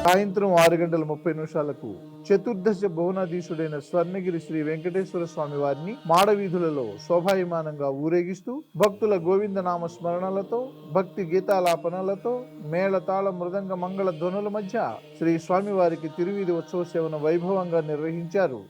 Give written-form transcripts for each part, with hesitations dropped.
సాయంత్రం 6:30 చతుర్దశ భువనాధీశుడైన స్వర్ణగిరి శ్రీ వెంకటేశ్వర స్వామి వారిని మాడవీధులలో శోభాయమానంగా ఊరేగిస్తూ భక్తుల గోవిందనామ స్మరణలతో భక్తి గీతాలాపనలతో మేళతాళ మృదంగ మంగళ ధ్వనుల మధ్య శ్రీ స్వామివారికి తిరువీధి ఉత్సవ సేవను వైభవంగా నిర్వహించారు.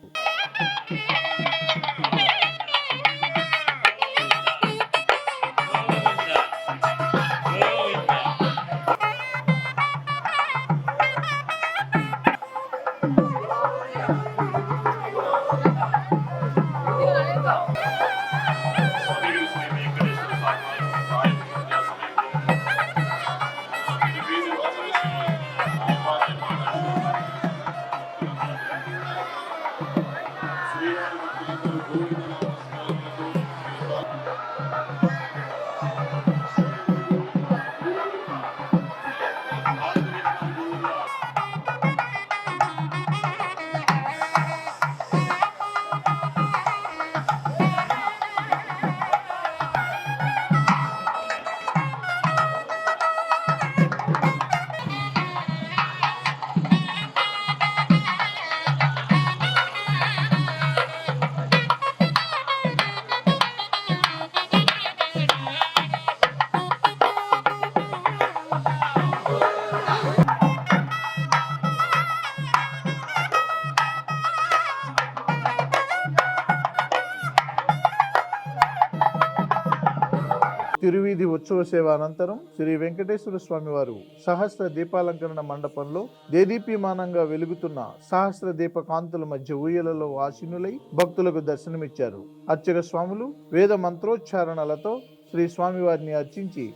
తిరువీధి ఉత్సవ సేవ అనంతరం శ్రీ వెంకటేశ్వర స్వామి వారు సహస్ర దీపాలంకరణ మండపంలో దేదీప్యమానంగా వెలుగుతున్న సహస్ర దీప కాంతుల మధ్య ఊయలలో ఆసీనులై భక్తులకు దర్శనమిచ్చారు. అర్చక స్వాములు వేద మంత్రోచ్చారణలతో శ్రీ స్వామివారిని అర్చించి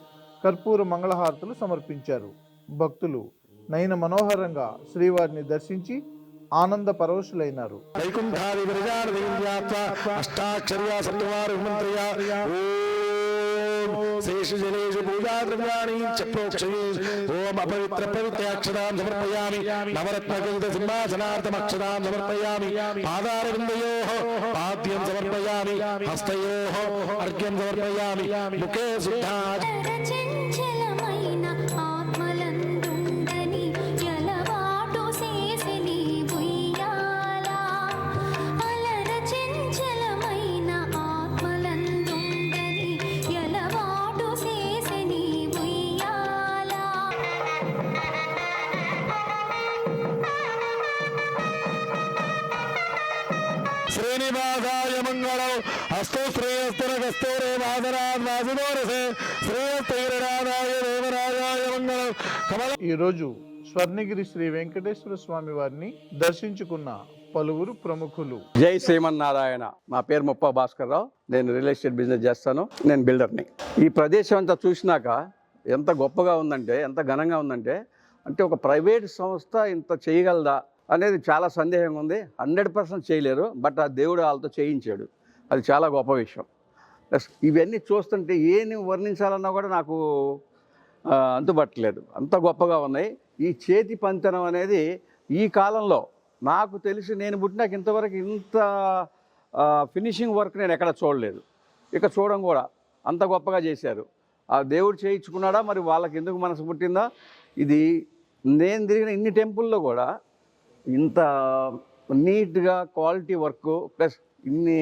కర్పూర మంగళహారతులు సమర్పించారు. భక్తులు నయన మనోహరంగా శ్రీవారిని దర్శించి ఆనంద పరవశులైనారు. శేషజనేషు పూజా ద్రవ్యాణి చప్రోక్షయే ఓం అపవిత్ర పవిత్రాక్షరాం సమర్పయామి నవరత్నకృత సింహాసనార్థమక్షరాం సమర్పయామి పాదారవిందయోః పాద్యం సమర్పయామి హస్తయోః అర్ఘ్యం సమర్పయామి ముఖే శుద్ధా శ్రీనివాసాయ మంగళం హస్తో శ్రేయస్తురగస్తోరే వాదరాన్వాసుదోరసే శ్రేయస్తైరరాధాయ దేవరాజాయ మంగళం. ఈరోజు స్వర్ణగిరి శ్రీ వెంకటేశ్వర స్వామి వారిని దర్శించుకున్న పలువురు ప్రముఖులు. జై శ్రీమన్నారాయణ. నా పేరు ముప్పా భాస్కర్ రావు. నేను రియల్ ఎస్టేట్ బిజినెస్ చేస్తాను. నేను బిల్డర్ని. ఈ ప్రదేశం అంతా చూసినాక ఎంత గొప్పగా ఉందంటే, ఎంత ఘనంగా ఉందంటే, అంటే ఒక ప్రైవేట్ సంస్థ ఇంత చేయగలదా అనేది చాలా సందేహంగా ఉంది. 100% చేయలేరు. బట్ ఆ దేవుడు వాళ్ళతో చేయించాడు. అది చాలా గొప్ప విషయం. ప్లస్ ఇవన్నీ చూస్తుంటే ఏని వర్ణించాలన్నా కూడా నాకు అంతుపట్టలేదు. అంత గొప్పగా ఉన్నాయి. ఈ చేతి పంతనం అనేది ఈ కాలంలో నాకు తెలిసి నేను పుట్టినాక ఇంతవరకు ఇంత ఫినిషింగ్ వర్క్ నేను ఎక్కడ చూడలేదు. ఇక చూడడం కూడా అంత గొప్పగా చేశారు. ఆ దేవుడు చేయించుకున్నాడా మరి వాళ్ళకి ఎందుకు మనసు పుట్టిందా? ఇది నేను తిరిగిన ఇన్ని టెంపుల్లో కూడా ఇంత నీట్గా క్వాలిటీ వర్క్ ప్లస్ ఇన్ని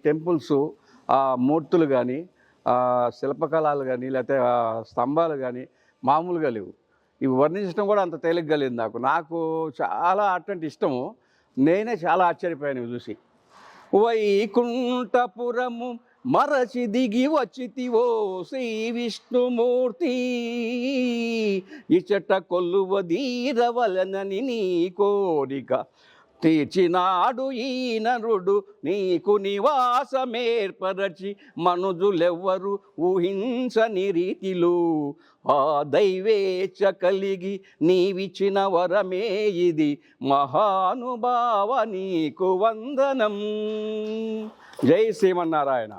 టెంపుల్స్ ఆ మూర్తులు కానీ శిల్పకళలు కానీ లేకపోతే స్తంభాలు కానీ మామూలుగా లేవు. ఇవి వర్ణించడం కూడా అంత తేలిగ్గా లేదు. నాకు చాలా అటువంటి ఇష్టము. నేనే చాలా ఆశ్చర్యపోయాను చూసి. వైకుంఠపురము మరచి దిగి వచ్చితివో శ్రీ విష్ణుమూర్తి, ఇచట కొల్లువదీరవలనని నీ కోరిక తీర్చినాడు ఈ నరుడు నీకు నివాసమేర్పరచి మనుజులెవ్వరు ఊహించని రీతిలో ఆ దైవేచ్ఛ కలిగి నీవిచ్చిన వరమే ఇది మహానుభావ నీకు వందనం. జై శ్రీమన్నారాయణ.